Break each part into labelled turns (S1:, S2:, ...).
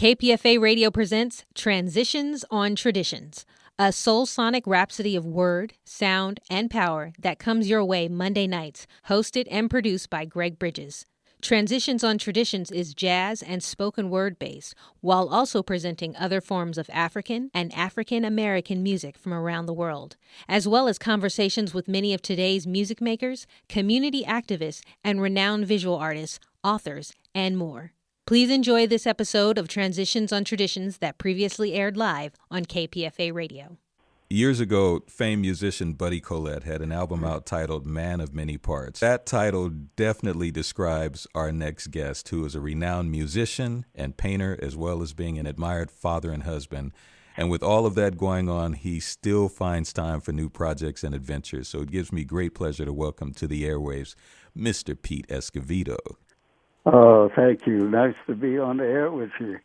S1: KPFA Radio presents Transitions on Traditions, a soul-sonic rhapsody of word, sound, and power that comes your way Monday nights, hosted and produced by Greg Bridges. Transitions on Traditions is jazz and spoken word based, while also presenting other forms of African and African American music from around the world, as well as conversations with many of today's music makers, community activists, and renowned visual artists, authors, and more. Please enjoy this episode of Transitions on Traditions that previously aired live on KPFA Radio.
S2: Years ago, famed musician Buddy Collette had an album out titled Man of Many Parts. That title definitely describes our next guest, who is a renowned musician and painter, as well as being an admired father and husband. And with all of that going on, he still finds time for new projects and adventures. So it gives me great pleasure to welcome to the airwaves Mr. Pete Escovedo.
S3: Oh, thank you. Nice to be on the air with you.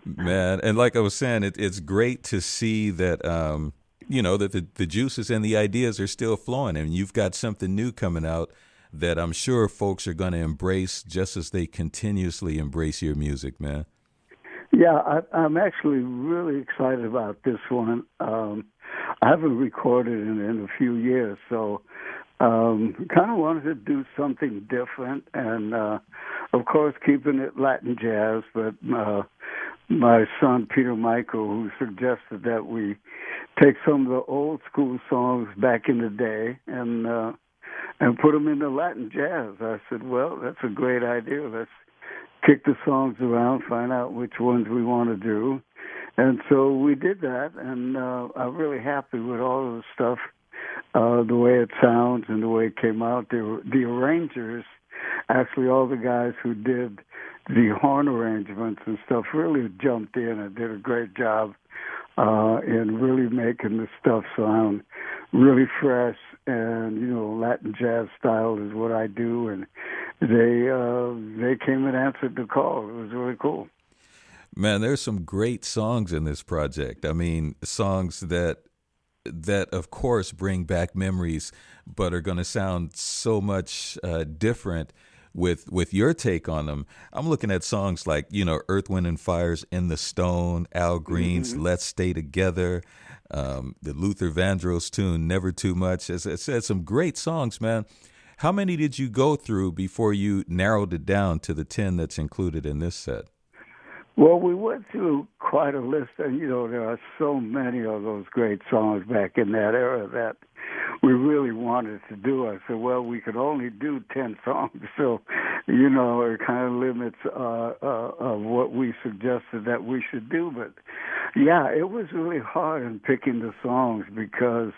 S2: Man, and like I was saying, it's great to see that, that the juices and the ideas are still flowing, and you've got something new coming out that I'm sure folks are going to embrace just as they continuously embrace your music, man.
S3: Yeah, I'm actually really excited about this one. I haven't recorded in a few years, so kind of wanted to do something different, and of course keeping it Latin jazz, but my son Peter Michael, who suggested that we take some of the old school songs back in the day and put them into Latin jazz. I said, well, that's a great idea. Let's kick the songs around, find out which ones we want to do. And so we did that, and I'm really happy with all of the stuff, the way it sounds and the way it came out. The arrangers, actually all the guys who did the horn arrangements and stuff, really jumped in and did a great job in really making the stuff sound really fresh. And, Latin jazz style is what I do, and they came and answered the call. It was really cool.
S2: Man, there's some great songs in this project. I mean, songs that of course bring back memories, but are going to sound so much different with your take on them. I'm looking at songs like, Earth, Wind and Fire's In the Stone, Al Green's Let's Stay Together, the Luther Vandross tune, Never Too Much. As I said, some great songs, man. How many did you go through before you narrowed it down to the 10 that's included in this set?
S3: Well, we went through quite a list, and, there are so many of those great songs back in that era that we really wanted to do. I said, well, we could only do 10 songs, so, it kind of limits what we suggested that we should do. But, yeah, it was really hard in picking the songs because,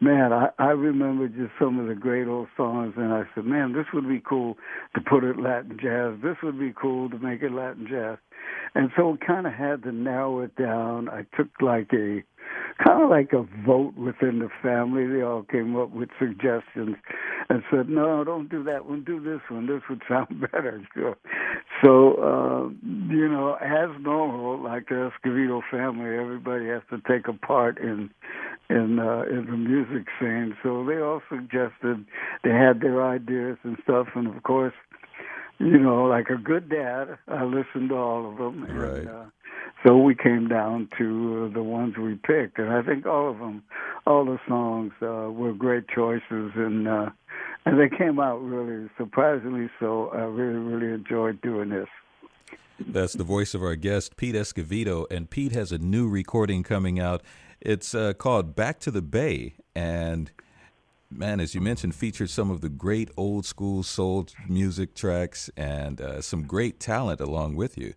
S3: man, I remember just some of the great old songs, and I said, man, this would be cool to put it Latin jazz. This would be cool to make it Latin jazz. And so we kind of had to narrow it down. I took like a vote within the family. They all came up with suggestions and said, no, don't do that one, do this one. This would sound better. So as normal, like the Escovedo family, everybody has to take a part in the music scene. So they all suggested, they had their ideas and stuff, and of course, like a good dad, I listened to all of them.
S2: Right.
S3: And, so we came down to the ones we picked, and I think all of them, all the songs were great choices, and they came out really surprisingly so. I really, really enjoyed doing this.
S2: That's the voice of our guest, Pete Escovedo, and Pete has a new recording coming out. It's called Back to the Bay, and man, as you mentioned, featured some of the great old school soul music tracks and some great talent along with you.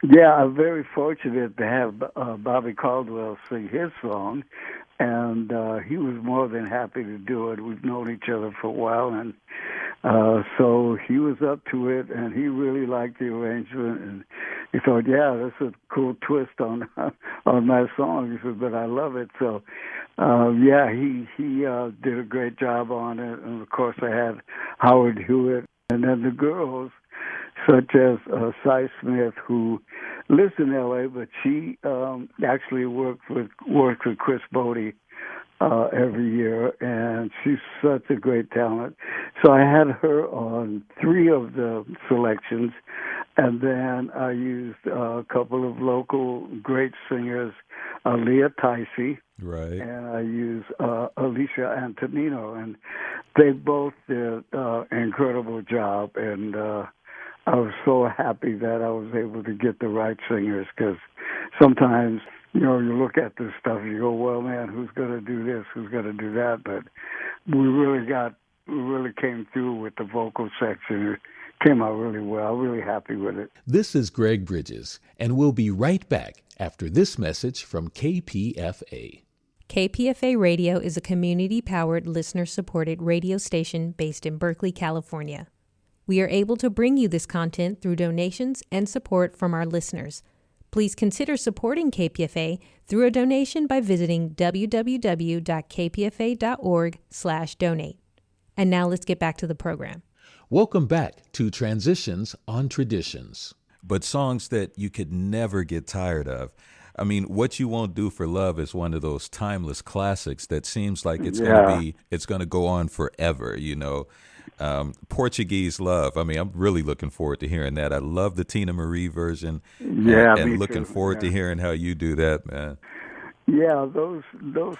S3: Yeah, I'm very fortunate to have Bobby Caldwell sing his song, and he was more than happy to do it. We've known each other for a while, and so he was up to it, and he really liked the arrangement, and he thought, yeah, that's a cool twist on my song. He said, but I love it. So, he did a great job on it, and of course I had Howard Hewitt, and then the girls, such as Cy Smith, who lives in L.A., but she actually worked with Chris Bodie every year, and she's such a great talent. So I had her on 3 of the selections, and then I used a couple of local great singers, Leah Ticey,
S2: Right.
S3: and I used Alicia Antonino, and they both did an incredible job, and I was so happy that I was able to get the right singers, because sometimes, you look at this stuff and you go, well, man, who's going to do this? Who's going to do that? But we really came through with the vocal section. It came out really well. Really happy with it.
S4: This is Greg Bridges, and we'll be right back after this message from KPFA.
S1: KPFA Radio is a community-powered, listener-supported radio station based in Berkeley, California. We are able to bring you this content through donations and support from our listeners. Please consider supporting KPFA through a donation by visiting www.kpfa.org/donate. And now let's get back to the program.
S4: Welcome back to Transitions on Traditions.
S2: But songs that you could never get tired of. I mean, What You Won't Do for Love is one of those timeless classics that seems like it's going to go on forever, Portuguese Love. I mean, I'm really looking forward to hearing that. I love the Tina Marie version. And looking forward to hearing how you do that, man.
S3: Yeah, those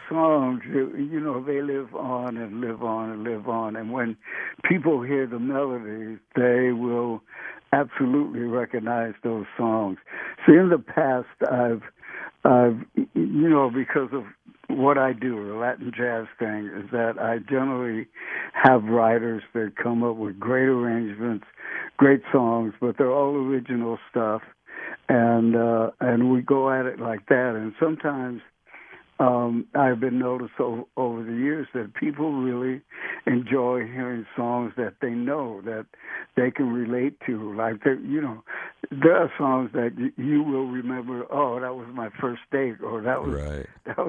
S3: songs, they live on and live on and live on. And when people hear the melodies, they will absolutely recognize those songs. See, in the past, I've because of what I do, the Latin jazz thing, is that I generally have writers that come up with great arrangements, great songs, but they're all original stuff, and we go at it like that. And sometimes I've been noticed over the years that people really enjoy hearing songs that they know, that they can relate to. Like, there are songs that you will remember, oh, that was my first date, or that was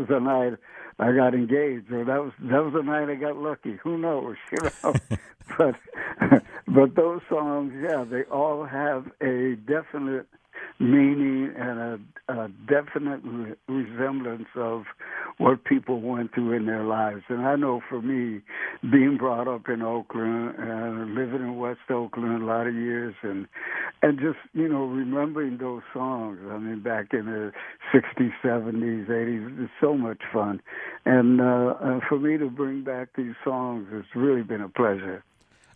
S3: the night I got engaged, or that was the night I got lucky. Who knows, But those songs, they all have a definite meaning and a definite resemblance of what people went through in their lives. And I know for me, being brought up in Oakland and living in West Oakland a lot of years, and just, remembering those songs, I mean, back in the 60s, 70s, 80s, it's so much fun. And for me to bring back these songs, it's really been a pleasure.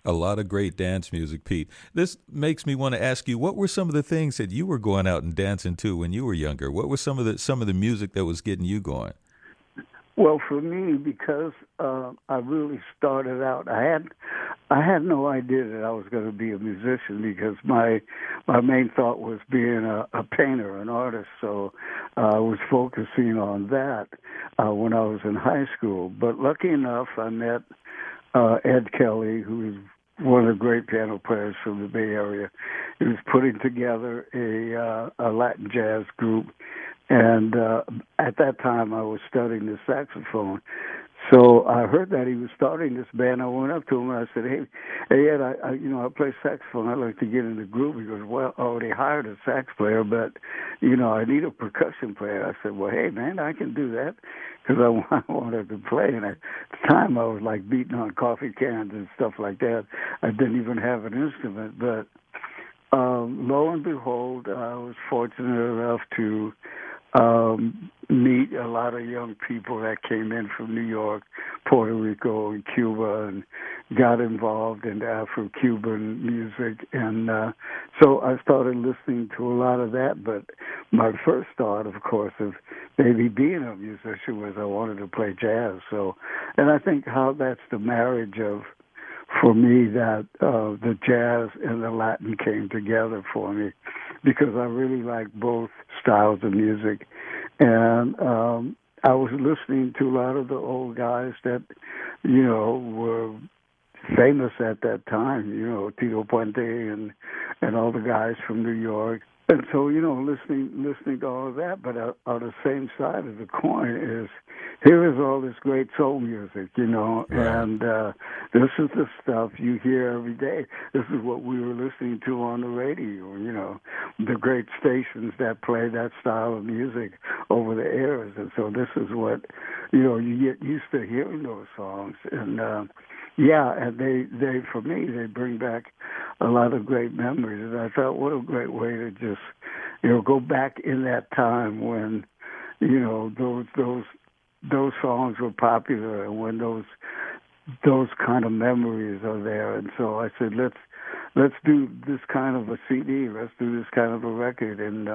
S2: A lot of great dance music, Pete. This makes me want to ask you, what were some of the things that you were going out and dancing to when you were younger? What was some of the music that was getting you going?
S3: Well, for me, because I really started out, I had no idea that I was going to be a musician, because my main thought was being a painter, an artist. So I was focusing on that when I was in high school. But lucky enough, I met Ed Kelly, who is one of the great piano players from the Bay Area. He was putting together a Latin jazz group, and at that time I was studying the saxophone. So I heard that he was starting this band. I went up to him and I said, "Hey, Ed, I play saxophone. I'd like to get in the group." He goes, "Well, I already hired a sax player, but I need a percussion player." I said, "Well, hey, man, I can do that," because I wanted to play. And at the time, I was like beating on coffee cans and stuff like that. I didn't even have an instrument, but lo and behold, I was fortunate enough to meet a lot of young people that came in from New York, Puerto Rico, and Cuba, and got involved in Afro-Cuban music. And so I started listening to a lot of that. But my first thought, of course, of maybe being a musician was I wanted to play jazz. So, and I think how that's the marriage of, for me, that the jazz and the Latin came together for me, because I really like both styles of music. And I was listening to a lot of the old guys that, were famous at that time, Tito Puente and all the guys from New York. And so, listening to all of that, but on the same side of the coin is here is all this great soul music,
S2: Right.
S3: and this is the stuff you hear every day. This is what we were listening to on the radio, the great stations that play that style of music over the airs. And so this is what, you get used to hearing those songs. And yeah, and they for me, they bring back a lot of great memories. And I thought, what a great way to just, go back in that time when, those songs were popular and when those kind of memories are there. And so I said, let's do this kind of a CD. Let's do this kind of a record. And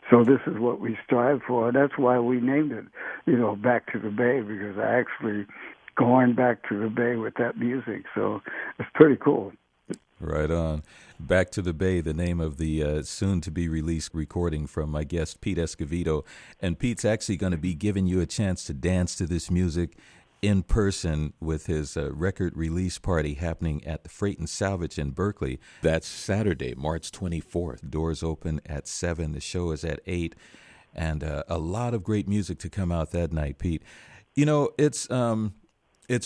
S3: so this is what we strive for. And that's why we named it, Back to the Bay, because I actually going back to the Bay with that music. So it's pretty cool.
S2: Right on. Back to the Bay, the name of the soon-to-be-released recording from my guest, Pete Escovedo. And Pete's actually going to be giving you a chance to dance to this music in person with his record release party happening at the Freight and Salvage in Berkeley. That's Saturday, March 24th. Doors open at 7. The show is at 8. And a lot of great music to come out that night, Pete. It's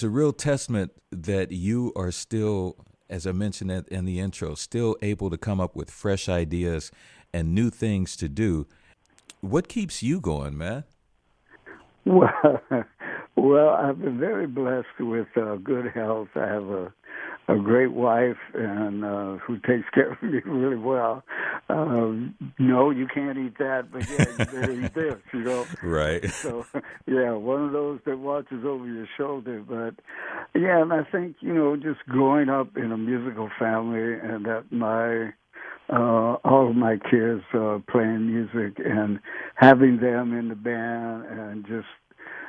S2: a real testament that you are still, as I mentioned in the intro, still able to come up with fresh ideas and new things to do. What keeps you going, man?
S3: Well, I've been very blessed with good health. I have a great wife and who takes care of me really well. No, you can't eat that, but yeah, you better eat this,
S2: Right.
S3: So, yeah, one of those that watches over your shoulder. But, yeah, and I think, just growing up in a musical family and that all of my kids playing music and having them in the band and just,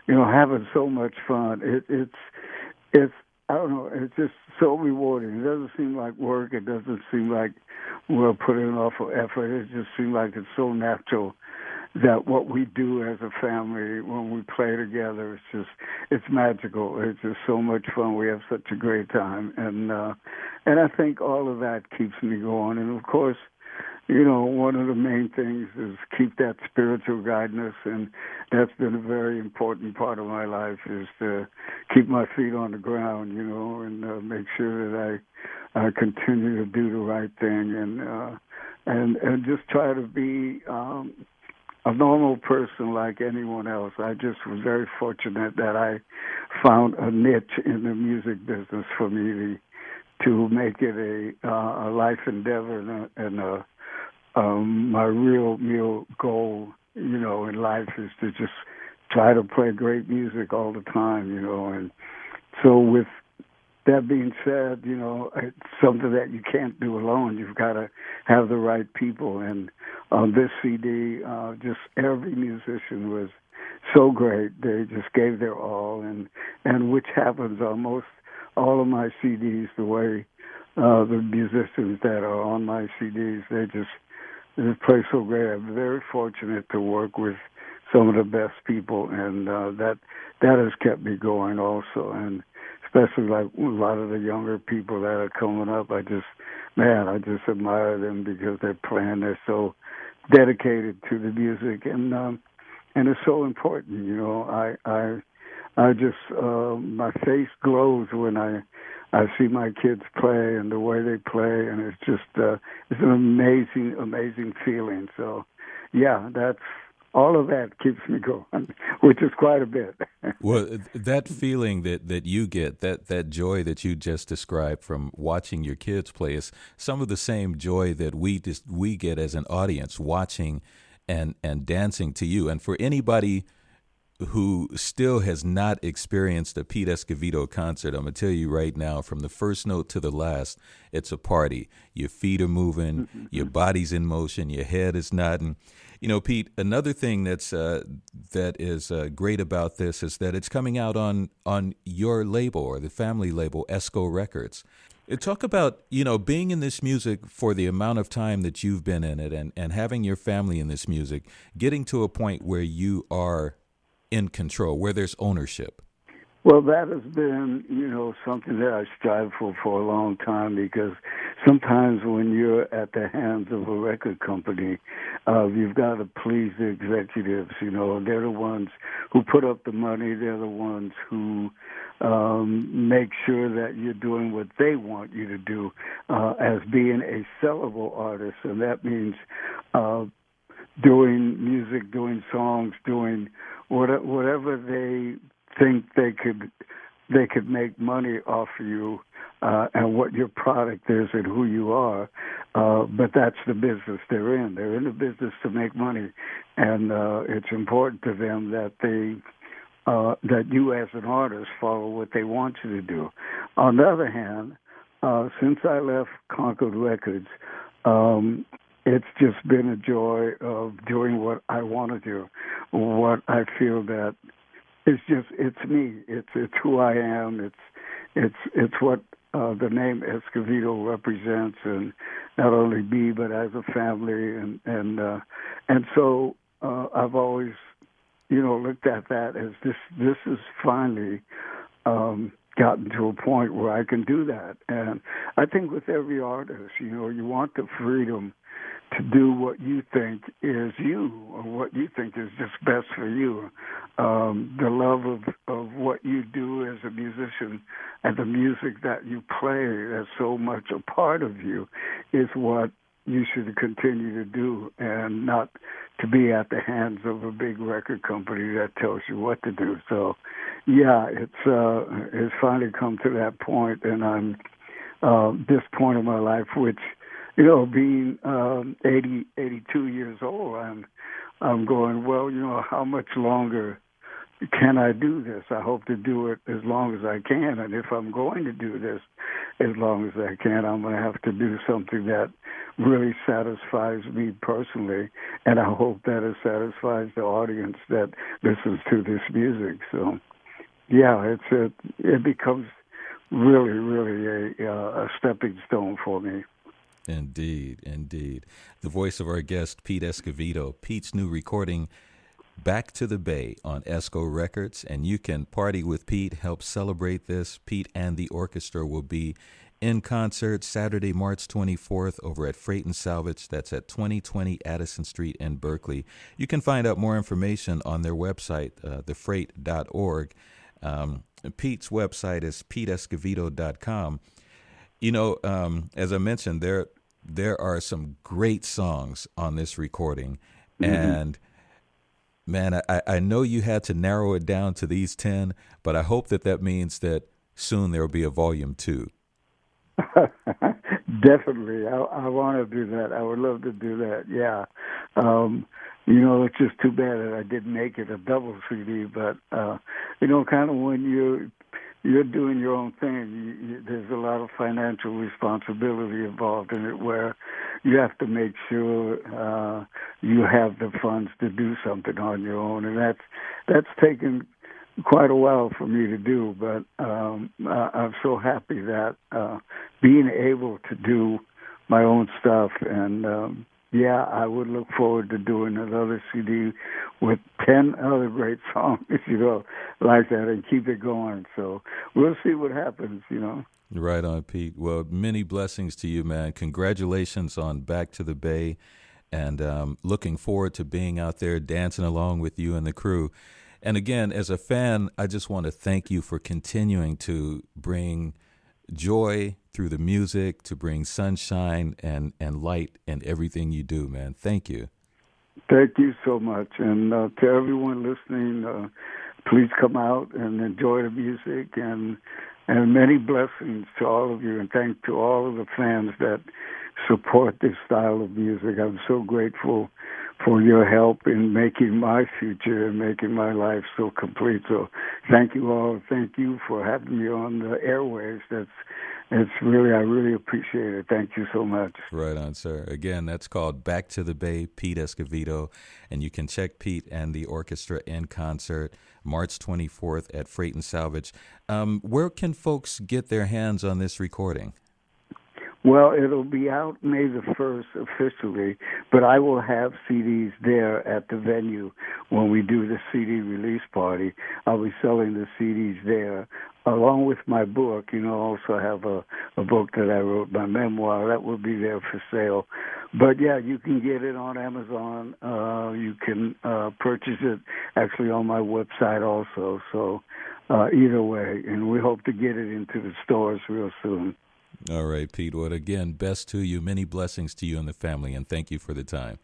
S3: having so much fun. It's I don't know, it's just so rewarding. It doesn't seem like work. It doesn't seem like we're putting an awful effort. It just seems like it's so natural that what we do as a family when we play together, it's magical. It's just so much fun. We have such a great time. And I think all of that keeps me going. And of course, one of the main things is keep that spiritual guidance, and that's been a very important part of my life, is to keep my feet on the ground, and make sure that I continue to do the right thing, and just try to be a normal person like anyone else. I just was very fortunate that I found a niche in the music business for me to make it a life endeavor and my real goal, in life is to just try to play great music all the time, and so with that being said, it's something that you can't do alone. You've got to have the right people, and on this CD, just every musician was so great. They just gave their all, and which happens on most all of my CDs, the way the musicians that are on my CDs, they just play so great. I'm very fortunate to work with some of the best people, and that has kept me going also. And especially like a lot of the younger people that are coming up, I just admire them because they're playing. They're so dedicated to the music, and it's so important. I just my face glows when I see my kids play and the way they play, and it's just it's an amazing feeling. So, yeah, that's all of that keeps me going, which is quite a bit.
S2: Well, that feeling that you get, that joy that you just described from watching your kids play, is some of the same joy that we get as an audience watching and dancing to you. And for anybody who still has not experienced a Pete Escovedo concert, I'm going to tell you right now, from the first note to the last, it's a party. Your feet are moving, your body's in motion, your head is nodding. Pete, another thing that is great about this is that it's coming out on your label, or the family label, Esco Records. Talk about, being in this music for the amount of time that you've been in it, and having your family in this music, getting to a point where you are in control, where there's ownership.
S3: Well, that has been, something that I strive for a long time, because sometimes when you're at the hands of a record company, you've got to please the executives. You know, they're the ones who put up the money. They're the ones who make sure that you're doing what they want you to do as being a sellable artist, and that means doing music, doing songs, doing whatever they think they could make money off of you and what your product is and who you are. But that's the business they're in. They're in the business to make money, and it's important to them that that you as an artist follow what they want you to do. On the other hand, since I left Concord Records, it's just been a joy of doing what I want to do, what I feel that it's me. It's who I am. It's what the name Escovedo represents, and not only me but as a family, and so I've always, looked at that as this is finally gotten to a point where I can do that. And I think with every artist, you want the freedom to do what you think is you, or what you think is just best for you. The love of what you do as a musician and the music that you play that's so much a part of you is what you should continue to do, and not to be at the hands of a big record company that tells you what to do. So, yeah, it's finally come to that point, and I'm this point of my life, which, being 82 years old, I'm going, well, how much longer can I do this? I hope to do it as long as I can, and if I'm going to do this as long as I can, I'm going to have to do something that really satisfies me personally, and I hope that it satisfies the audience that listens to this music. So, yeah, it becomes really, really a stepping stone for me.
S2: Indeed, indeed. The voice of our guest, Pete Escovedo. Pete's new recording, Back to the Bay, on Esco Records, and you can party with Pete, help celebrate this. Pete and the orchestra will be in concert Saturday, March 24th over at Freight and Salvage. That's at 2020 Addison Street in Berkeley. You can find out more information on their website, thefreight.org. Pete's website is peteescovedo.com. As I mentioned, there are some great songs on this recording, and man, I know you had to narrow it down to these 10, but I hope that means that soon there will be a volume 2.
S3: Definitely. I want to do that. I would love to do that. Yeah. It's just too bad that I didn't make it a double CD, but, kind of when you're doing your own thing, there's a lot of financial responsibility involved in it, where you have to make sure you have the funds to do something on your own, and that's taken quite a while for me to do. But I'm so happy that being able to do my own stuff, and I would look forward to doing another CD with 10 other great songs, like that, and keep it going. So we'll see what happens,
S2: Right on, Pete. Well, many blessings to you, man. Congratulations on Back to the Bay, and looking forward to being out there dancing along with you and the crew. And again, as a fan, I just want to thank you for continuing to bring joy through the music, to bring sunshine and light in everything you do, man. Thank you.
S3: Thank you so much. And to everyone listening, please come out and enjoy the music, and many blessings to all of you, and thank to all of the fans that support this style of music. I'm so grateful for your help in making my future and making my life so complete. So thank you all. Thank you for having me on the airwaves. I really appreciate it. Thank you so much.
S2: Right on, sir. Again, that's called Back to the Bay, Pete Escovedo, and you can check Pete and the orchestra in concert March 24th at Freight and Salvage. Where can folks get their hands on this recording?
S3: Well, it'll be out May the 1st officially, but I will have CDs there at the venue when we do the CD release party. I'll be selling the CDs there, along with my book. Also have a book that I wrote, my memoir, that will be there for sale. But, yeah, you can get it on Amazon. You can purchase it actually on my website also. So either way, and we hope to get it into the stores real soon.
S2: All right, Pete. Well, again, best to you. Many blessings to you and the family, and thank you for the time.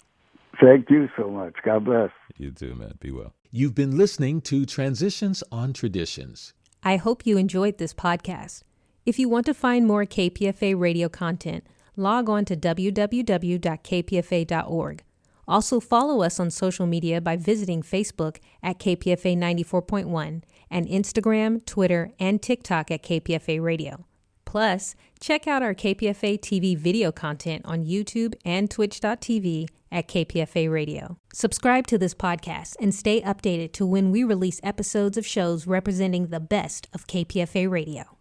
S3: Thank you so much. God bless.
S2: You too, man. Be well.
S4: You've been listening to Transitions on Traditions.
S1: I hope you enjoyed this podcast. If you want to find more KPFA radio content, log on to www.kpfa.org. Also follow us on social media by visiting Facebook at KPFA 94.1 and Instagram, Twitter, and TikTok at KPFA Radio. Plus, check out our KPFA TV video content on YouTube and twitch.tv at KPFA Radio. Subscribe to this podcast and stay updated to when we release episodes of shows representing the best of KPFA Radio.